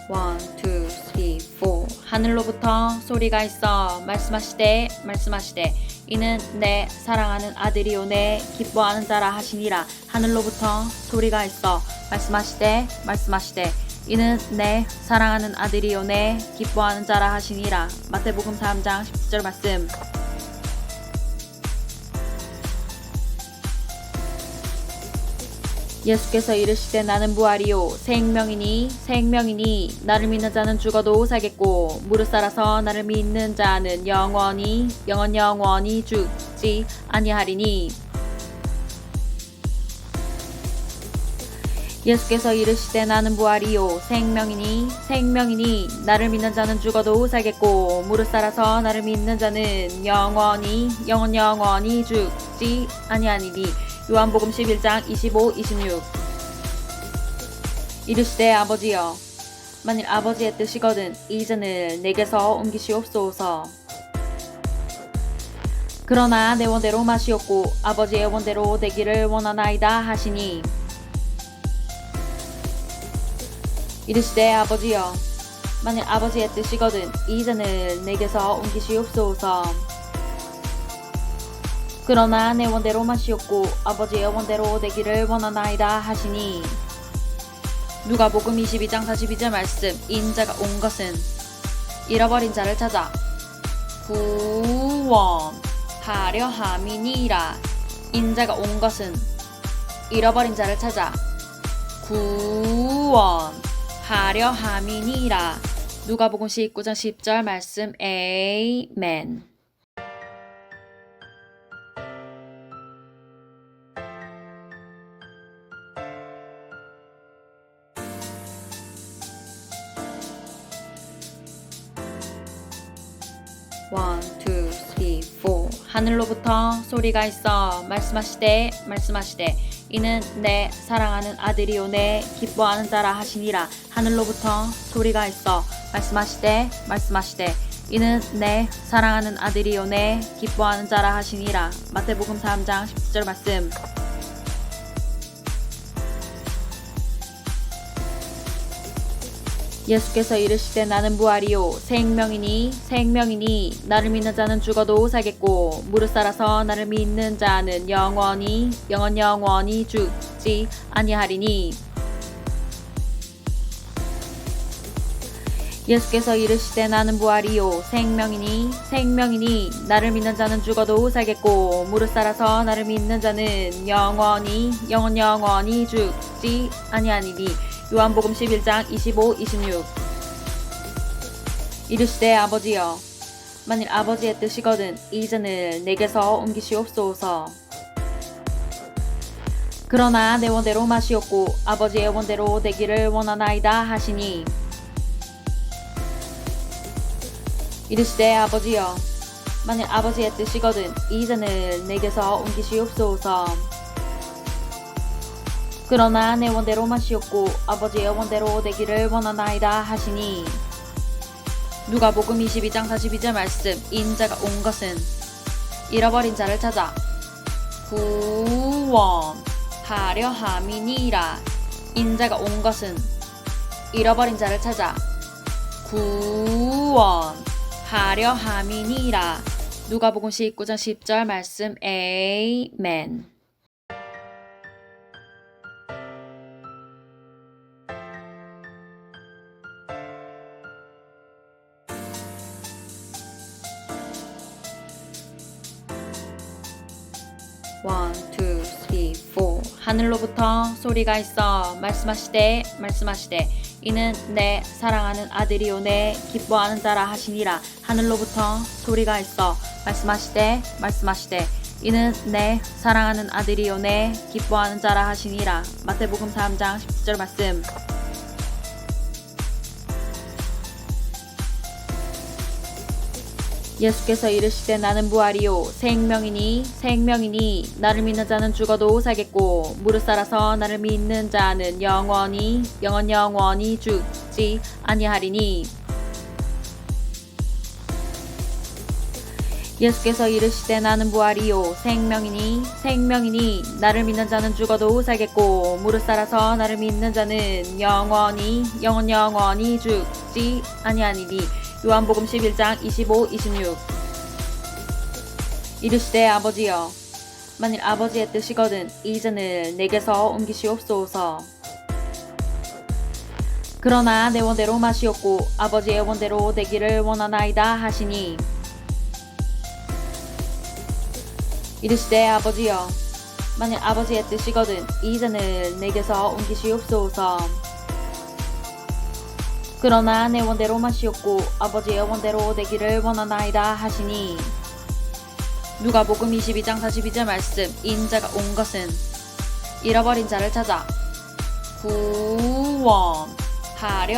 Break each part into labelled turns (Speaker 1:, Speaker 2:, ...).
Speaker 1: One, two, three, four. 하늘로부터 소리가 있어 말씀하시되 이는 내 사랑하는 아들이오내 기뻐하는 자라 하시니라. 하늘로부터 소리가 있어 말씀하시되 이는 내 사랑하는 아들이오내 기뻐하는 자라 하시니라. 마태복음 3장 17절 말씀. 예수께서 이르시되 나는 부활이요 생명이니 나를 믿는 자는 죽어도 살겠고 무릇 살아서 나를 믿는 자는 영원히 죽지 아니하리니. 예수께서 이르시되 나는 부활이요 생명이니 나를 믿는 자는 죽어도 살겠고 무릇 살아서 나를 믿는 자는 영원히 죽지 아니하니니. 요한복음 11장 25, 26. 이르시되 아버지여 만일 아버지의 뜻이거든 이 잔을 내게서 옮기시옵소서. 그러나 내 원대로 마시옵고 아버지의 원대로 되기를 원하나이다 하시니. 이르시되 아버지여 만일 아버지의 뜻이거든 이 잔을 내게서 옮기시옵소서. 그러나 내 원대로 마시옵고 아버지의 원대로 되기를 원하나이다 하시니. 누가복음 22장 42절 말씀. 인자가 온 것은 잃어버린 자를 찾아 구원하려 함이니라. 인자가 온 것은 잃어버린 자를 찾아 구원하려 함이니라. 누가복음 19장 10절 말씀. 에이멘. One, two, three, four. 하늘로부터 소리가 있어 말씀하시되 이는 내 사랑하는 아들이오내 기뻐하는 자라 하시니라. 하늘로부터 소리가 있어 말씀하시되 이는 내 사랑하는 아들이오내 기뻐하는 자라 하시니라. 마태복음 3장 17절 말씀. 예수께서 이르시되 나는 부활이요 생명이니 나를 믿는 자는 죽어도 살겠고 무릇 살아서 나를 믿는 자는 영원히 죽지 아니하리니. 예수께서 이르시되 나는 부활이요 생명이니 나를 믿는 자는 죽어도 살겠고 무릇 살아서 나를 믿는 자는 영원히 죽지 아니하니니. 요한복음 11장 25, 26. 이르시되 아버지여 만일 아버지의 뜻이거든 이 잔을 내게서 옮기시옵소서. 그러나 내 원대로 마시옵고 아버지의 원대로 되기를 원하나이다 하시니. 이르시되 아버지여 만일 아버지의 뜻이거든 이 잔을 내게서 옮기시옵소서. 그러나 내 원대로 마시옵고 아버지의 원대로 되기를 원하나이다 하시니. 누가복음 22장 42절 말씀. 인자가 온 것은 잃어버린 자를 찾아 구원하려 함이니라. 인자가 온 것은 잃어버린 자를 찾아 구원하려 함이니라. 누가복음 19장 10절 말씀. 에이멘. One, two, three, four. 하늘로부터 소리가 있어 말씀하시되 이는 내 사랑하는 아들이오내 기뻐하는 자라 하시니라. 하늘로부터 소리가 있어 말씀하시되 이는 내 사랑하는 아들이오내 기뻐하는 자라 하시니라. 마태복음 3장 10절 말씀. 예수께서 이르시되 나는 부활이요 생명이니 나를 믿는 자는 죽어도 살겠고 무릇 살아서 나를 믿는 자는 영원히 죽지 아니하리니. 예수께서 이르시되 나는 부활이요 생명이니 나를 믿는 자는 죽어도 살겠고 무릇 살아서 나를 믿는 자는 영원히 죽지 아니하니니. 요한복음 11장 25, 26. 이르시되 아버지여 만일 아버지의 뜻이거든 이 잔을 내게서 옮기시옵소서. 그러나 내 원대로 마시옵고 아버지의 원대로 되기를 원하나이다 하시니. 이르시되 아버지여 만일 아버지의 뜻이거든 이 잔을 내게서 옮기시옵소서. 그러나 내 원대로 마시옵고 아버지의 원대로 되기를 원하나이다 하시니. 누가복음 22장 42절 말씀. 인자가 온 것은 잃어버린 자를 찾아 구원하려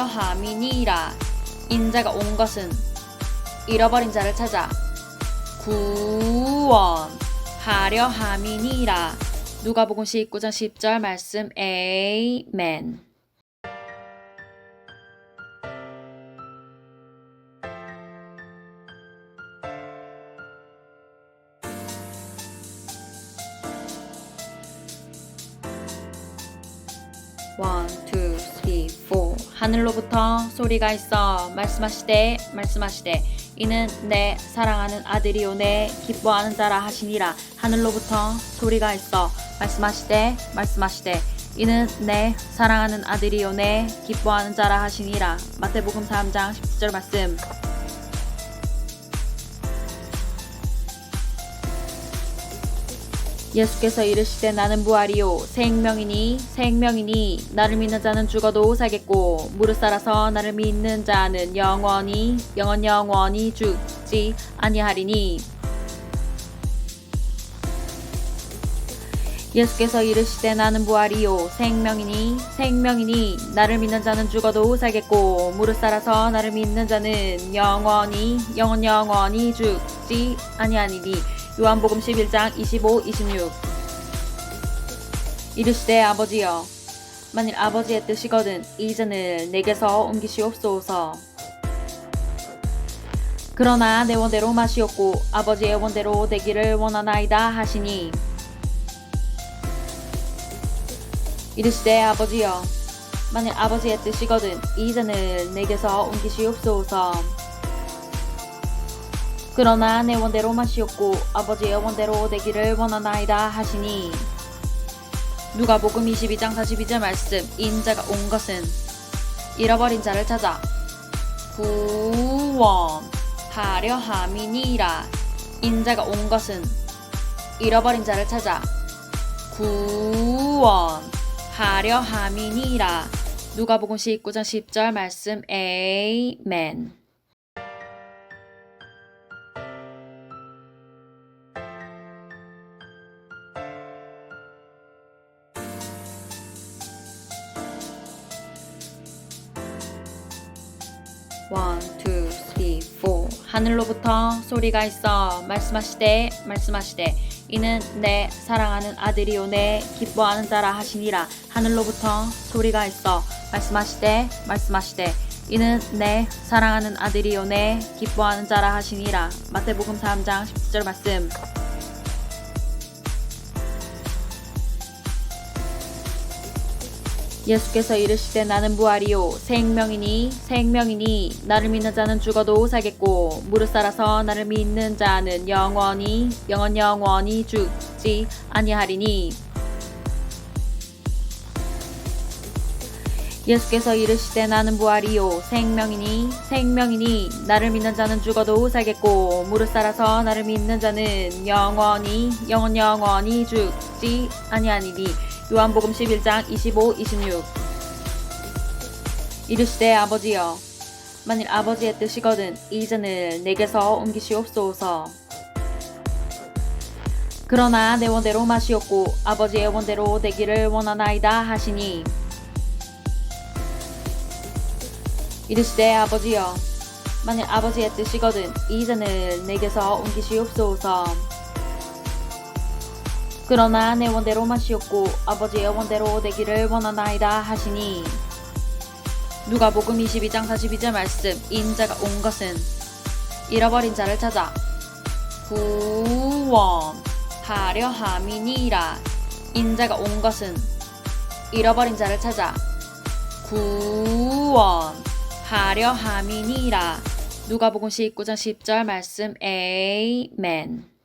Speaker 1: 함이니라. 인자가 온 것은 잃어버린 자를 찾아 구원하려 함이니라. 누가복음 19장 10절 말씀. 에이멘. 원, 투, 쓰리, 포. 하늘로부터 소리가 있어 말씀하시되 이는 내 사랑하는 아들이오내 기뻐하는 자라 하시니라. 하늘로부터 소리가 있어 말씀하시되 이는 내 사랑하는 아들이오내 기뻐하는 자라 하시니라. 마태복음 3장 17절 말씀. 예수께서 이르시되 나는 부활이요 생명이니 나를 믿는 자는 죽어도 살겠고 무릇 살아서 나를 믿는 자는 영원히 죽지 아니하리니. 예수께서 이르시되 나는 부활이요 생명이니 나를 믿는 자는 죽어도 살겠고 무릇 살아서 나를 믿는 자는 영원히 죽지 아니하니니. 요한복음 11장 25, 26. 이르시되 아버지여 만일 아버지의 뜻이거든 이 잔을 내게서 옮기시옵소서. 그러나 내 원대로 마시옵고 아버지의 원대로 되기를 원하나이다 하시니. 이르시되 아버지여 만일 아버지의 뜻이거든 이 잔을 내게서 옮기시옵소서. 그러나 내 원대로 마시옵고 아버지의 원대로 되기를 원하나이다 하시니. 누가복음 22장 42절 말씀. 인자가 온 것은 잃어버린 자를 찾아 구원하려 함이니라. 인자가 온 것은 잃어버린 자를 찾아 구원하려 함이니라. 누가복음 19장 10절 말씀. 에이멘. 원, 투, 쓰리, 포. 하늘로부터 소리가 있어 말씀하시되 이는 내 사랑하는 아들이오내 기뻐하는 자라 하시니라. 하늘로부터 소리가 있어 말씀하시되 이는 내 사랑하는 아들이오내 기뻐하는 자라 하시니라. 마태복음 3장 17절 말씀. 예수께서 이르시되 나는 부활이요 생명이니 나를 믿는 자는 죽어도 살겠고 무릇 살아서 나를 믿는 자는 영원히 죽지 아니하리니. 예수께서 이르시되 나는 부활이요 생명이니 나를 믿는 자는 죽어도 살겠고 무릇 살아서 나를 믿는 자는 영원히 죽지 아니하니니. 요한복음 11장 25, 26. 이르시되 아버지여 만일 아버지의 뜻이거든 이 잔을 내게서 옮기시옵소서. 그러나 내 원대로 마시옵고 아버지의 원대로 되기를 원하나이다 하시니. 이르시되 아버지여 만일 아버지의 뜻이거든 이 잔을 내게서 옮기시옵소서. 그러나 내 원대로 마시옵고 아버지의 원대로 되기를 원하나이다 하시니. 누가복음 22장 42절 말씀. 인자가 온 것은 잃어버린 자를 찾아 구원하려 함이니라. 인자가 온 것은 잃어버린 자를 찾아 구원하려 함이니라. 누가복음 19장 10절 말씀. 에이멘.